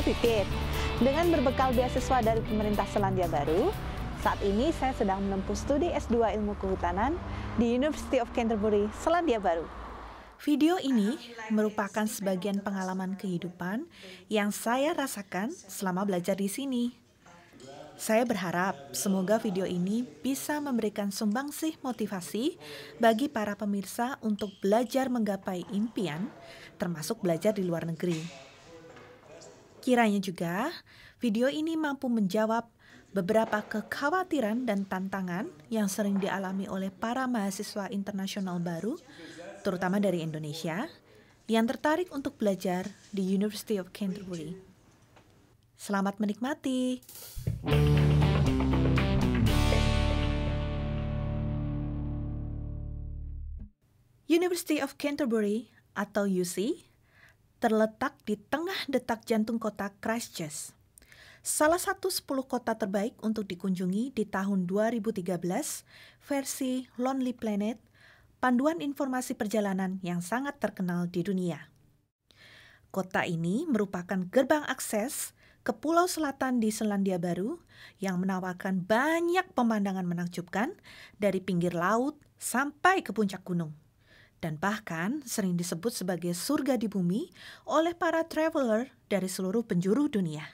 Pipit. Dengan berbekal beasiswa dari pemerintah Selandia Baru, saat ini saya sedang menempuh studi S2 Ilmu Kehutanan di University of Canterbury, Selandia Baru. Video ini merupakan sebagian pengalaman kehidupan yang saya rasakan selama belajar di sini. Saya berharap semoga video ini bisa memberikan sumbangsih motivasi bagi para pemirsa untuk belajar menggapai impian, termasuk belajar di luar negeri. Kiranya juga video ini mampu menjawab beberapa kekhawatiran dan tantangan yang sering dialami oleh para mahasiswa internasional baru, terutama dari Indonesia, yang tertarik untuk belajar di University of Canterbury. Selamat menikmati! University of Canterbury atau UC terletak di tengah detak jantung kota Christchurch. Salah satu 10 kota terbaik untuk dikunjungi di tahun 2013 versi Lonely Planet, panduan informasi perjalanan yang sangat terkenal di dunia. Kota ini merupakan gerbang akses ke pulau selatan di Selandia Baru yang menawarkan banyak pemandangan menakjubkan dari pinggir laut sampai ke puncak gunung. Dan bahkan sering disebut sebagai surga di bumi oleh para traveler dari seluruh penjuru dunia.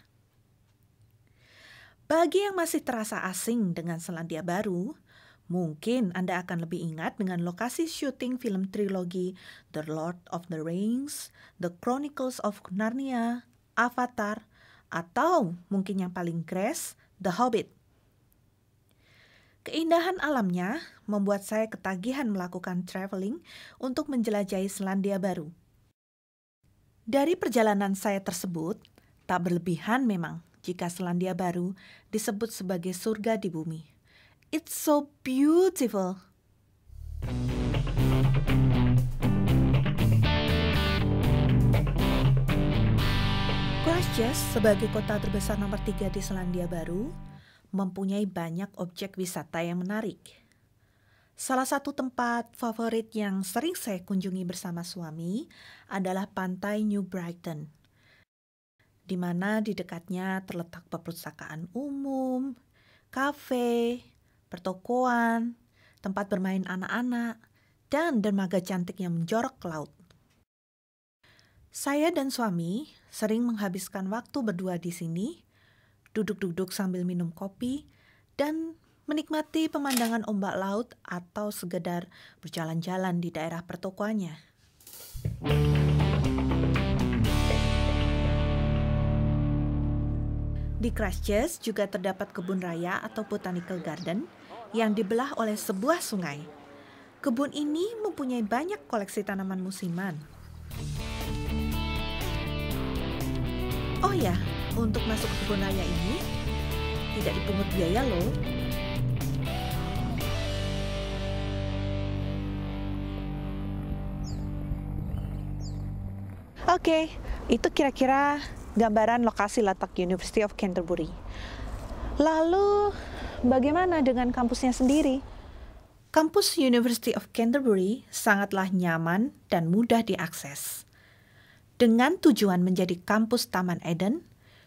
Bagi yang masih terasa asing dengan Selandia Baru, mungkin Anda akan lebih ingat dengan lokasi syuting film trilogi The Lord of the Rings, The Chronicles of Narnia, Avatar, atau mungkin yang paling kres, The Hobbit. Keindahan alamnya membuat saya ketagihan melakukan traveling untuk menjelajahi Selandia Baru. Dari perjalanan saya tersebut, tak berlebihan memang jika Selandia Baru disebut sebagai surga di bumi. It's so beautiful. Christchurch sebagai kota terbesar nomor 3 di Selandia Baru mempunyai banyak objek wisata yang menarik. Salah satu tempat favorit yang sering saya kunjungi bersama suami adalah pantai New Brighton, di mana di dekatnya terletak perpustakaan umum, kafe, pertokoan, tempat bermain anak-anak, dan dermaga cantik yang menjorok ke laut. Saya dan suami sering menghabiskan waktu berdua di sini, duduk-duduk sambil minum kopi, dan menikmati pemandangan ombak laut atau sekedar berjalan-jalan di daerah pertokoannya. Di Christchurch juga terdapat kebun raya atau botanical garden yang dibelah oleh sebuah sungai. Kebun ini mempunyai banyak koleksi tanaman musiman. Oh ya, untuk masuk ke kebun raya ini tidak dipungut biaya loh. Oke, itu kira-kira gambaran lokasi letak University of Canterbury. Lalu, bagaimana dengan kampusnya sendiri? Kampus University of Canterbury sangatlah nyaman dan mudah diakses. Dengan tujuan menjadi kampus Taman Eden,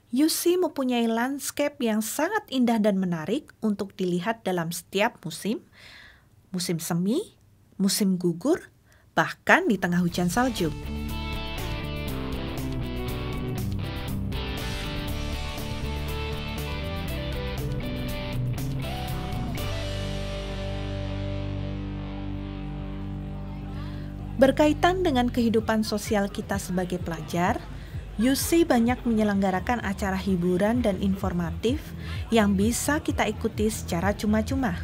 UC mempunyai landscape yang sangat indah dan menarik untuk dilihat dalam setiap musim, musim semi, musim gugur, bahkan di tengah hujan salju. Berkaitan dengan kehidupan sosial kita sebagai pelajar, UC banyak menyelenggarakan acara hiburan dan informatif yang bisa kita ikuti secara cuma-cuma.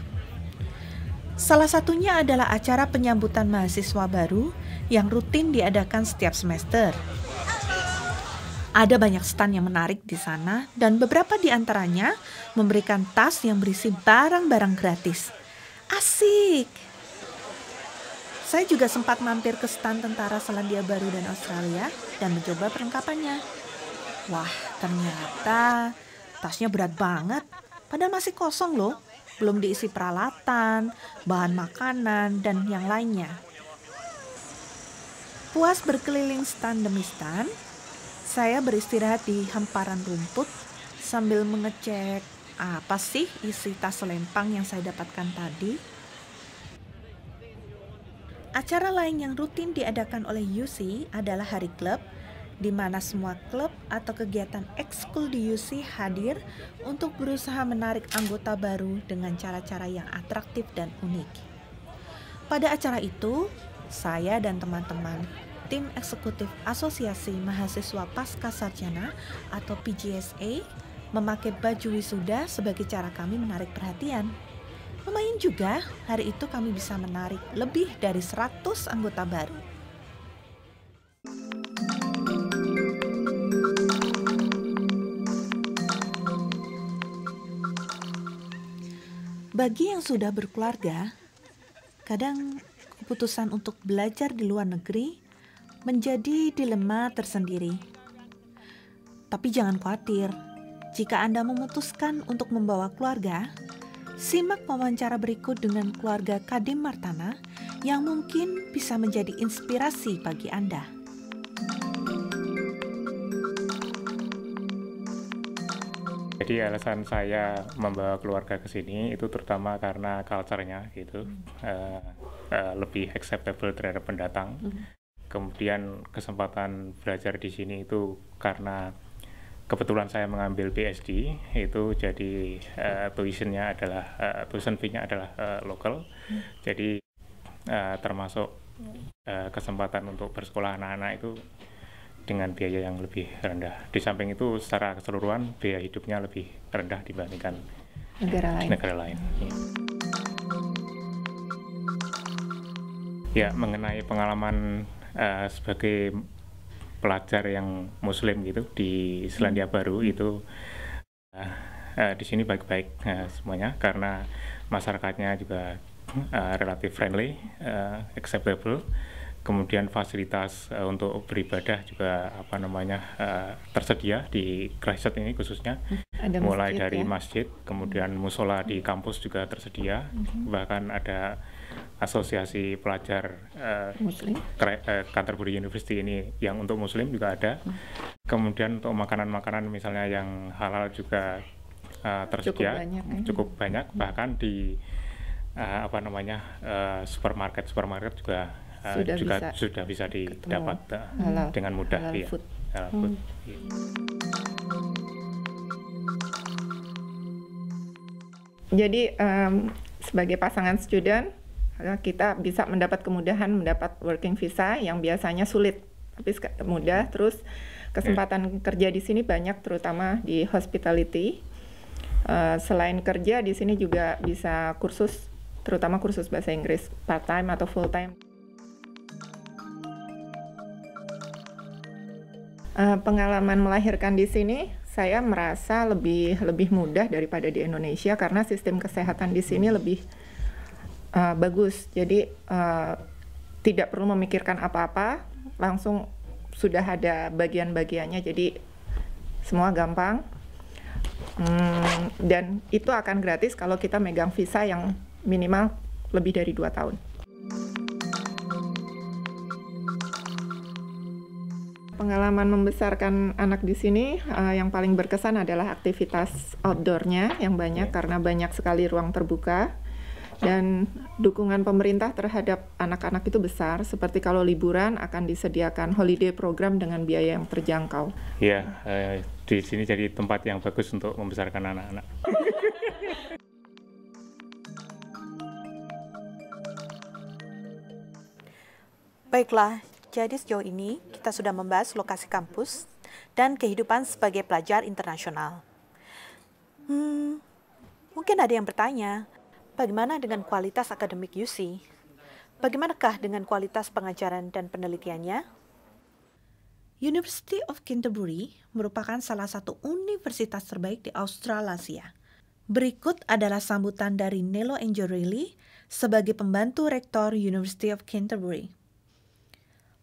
Salah satunya adalah acara penyambutan mahasiswa baru yang rutin diadakan setiap semester. Ada banyak stand yang menarik di sana dan beberapa di antaranya memberikan tas yang berisi barang-barang gratis. Asik! Saya juga sempat mampir ke stand tentara Selandia Baru dan Australia dan mencoba perlengkapannya. Wah, ternyata tasnya berat banget, padahal masih kosong loh. Belum diisi peralatan, bahan makanan, dan yang lainnya. Puas berkeliling stand demi stand, Saya beristirahat di hamparan rumput sambil mengecek apa sih isi tas selempang yang saya dapatkan tadi. Acara lain yang rutin diadakan oleh UC adalah Hari Klub, di mana semua klub atau kegiatan ekskul di UC hadir untuk berusaha menarik anggota baru dengan cara-cara yang atraktif dan unik. Pada acara itu, saya dan teman-teman tim eksekutif Asosiasi Mahasiswa Pascasarjana atau PGSA memakai baju wisuda sebagai cara kami menarik perhatian. Lumayan juga, hari itu kami bisa menarik lebih dari 100 anggota baru. Bagi yang sudah berkeluarga, kadang keputusan untuk belajar di luar negeri menjadi dilema tersendiri. Tapi jangan khawatir, jika Anda memutuskan untuk membawa keluarga, simak wawancara berikut dengan keluarga Kadim Martana yang mungkin bisa menjadi inspirasi bagi Anda. Jadi alasan saya membawa keluarga ke sini itu terutama karena culture-nya gitu, lebih acceptable terhadap pendatang. Kemudian kesempatan belajar di sini itu karena kebetulan saya mengambil PhD, itu jadi tuition-nya adalah tuition fee-nya adalah lokal. Jadi termasuk kesempatan untuk bersekolah anak-anak itu dengan biaya yang lebih rendah. Di samping itu secara keseluruhan biaya hidupnya lebih rendah dibandingkan negara lain. Ya, mengenai pengalaman sebagai pelajar yang Muslim gitu di Selandia Baru itu di sini baik-baik semuanya karena masyarakatnya juga relatif friendly, acceptable. Kemudian fasilitas untuk beribadah juga tersedia di Christchurch ini khususnya. Ada mulai masjid, dari masjid, kemudian musola di kampus juga tersedia. Bahkan ada asosiasi pelajar Canterbury University ini yang untuk Muslim juga ada. Kemudian untuk makanan-makanan misalnya yang halal juga tersedia cukup banyak. Bahkan di supermarket juga sudah bisa didapat dengan mudah. Halal food. Jadi sebagai pasangan student kita bisa mendapat kemudahan mendapat working visa yang biasanya sulit, tapi mudah. Terus kesempatan kerja di sini banyak, terutama di hospitality. Selain kerja di sini juga bisa kursus, terutama kursus bahasa Inggris part time atau full time. Pengalaman melahirkan di sini saya merasa lebih mudah daripada di Indonesia karena sistem kesehatan di sini lebih bagus. Jadi tidak perlu memikirkan apa-apa, langsung sudah ada bagian-bagiannya, jadi semua gampang. Dan itu akan gratis kalau kita megang visa yang minimal lebih dari 2 tahun. Pengalaman membesarkan anak di sini yang paling berkesan adalah aktivitas outdoor-nya yang banyak karena banyak sekali ruang terbuka, dan dukungan pemerintah terhadap anak-anak itu besar. Seperti kalau liburan akan disediakan holiday program dengan biaya yang terjangkau. Iya, di sini jadi tempat yang bagus untuk membesarkan anak-anak. Baiklah, jadi sejauh ini kita sudah membahas lokasi kampus dan kehidupan sebagai pelajar internasional. Mungkin ada yang bertanya, bagaimana dengan kualitas akademik UC? Bagaimanakah dengan kualitas pengajaran dan penelitiannya? University of Canterbury merupakan salah satu universitas terbaik di Australasia. Berikut adalah sambutan dari Nelo Angelilli sebagai pembantu rektor University of Canterbury.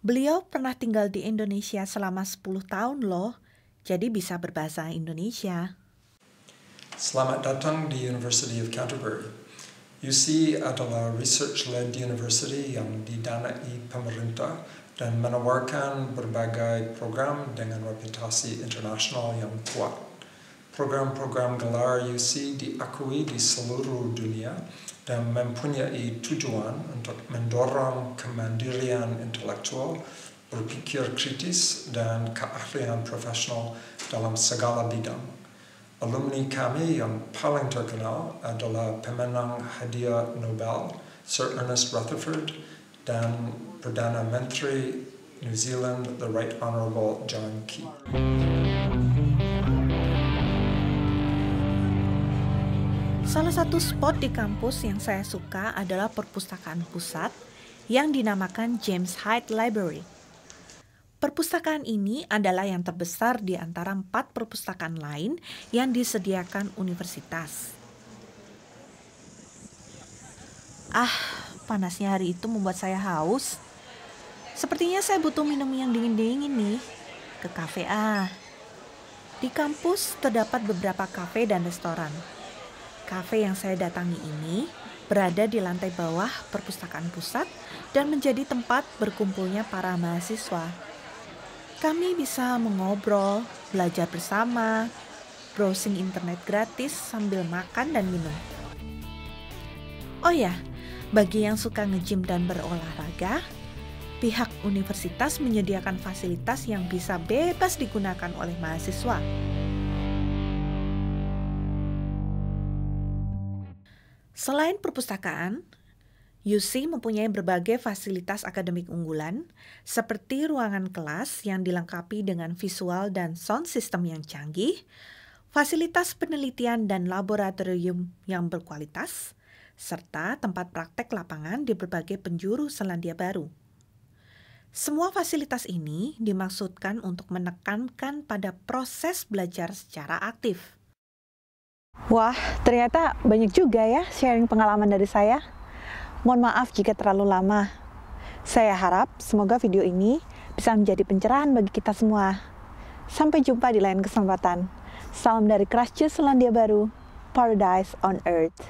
Beliau pernah tinggal di Indonesia selama 10 tahun loh, jadi bisa berbahasa Indonesia. Selamat datang di University of Canterbury. UC adalah research-led university yang didanai pemerintah dan menawarkan berbagai program dengan reputasi internasional yang kuat. Program-program gelar UC diakui di seluruh dunia dan mempunyai tujuan untuk mendorong kemandirian intelektual, berpikir kritis, dan keahlian profesional dalam segala bidang. Alumni kami yang paling terkenal adalah pemenang hadiah Nobel, Sir Ernest Rutherford, dan Perdana Menteri New Zealand, the Right Honourable John Key. Salah satu spot di kampus yang saya suka adalah perpustakaan pusat yang dinamakan James Hyde Library. Perpustakaan ini adalah yang terbesar di antara 4 perpustakaan lain yang disediakan universitas. Panasnya hari itu membuat saya haus. Sepertinya saya butuh minum yang dingin-dingin nih. Ke kafe Di kampus terdapat beberapa kafe dan restoran. Kafe yang saya datangi ini berada di lantai bawah perpustakaan pusat dan menjadi tempat berkumpulnya para mahasiswa. Kami bisa mengobrol, belajar bersama, browsing internet gratis sambil makan dan minum. Oh ya, bagi yang suka nge-gym dan berolahraga, pihak universitas menyediakan fasilitas yang bisa bebas digunakan oleh mahasiswa. Selain perpustakaan, UC mempunyai berbagai fasilitas akademik unggulan, seperti ruangan kelas yang dilengkapi dengan visual dan sound system yang canggih, fasilitas penelitian dan laboratorium yang berkualitas, serta tempat praktek lapangan di berbagai penjuru Selandia Baru. Semua fasilitas ini dimaksudkan untuk menekankan pada proses belajar secara aktif. Wah, ternyata banyak juga ya sharing pengalaman dari saya. Mohon maaf jika terlalu lama. Saya harap semoga video ini bisa menjadi pencerahan bagi kita semua. Sampai jumpa di lain kesempatan. Salam dari Christchurch, Selandia Baru. Paradise on Earth.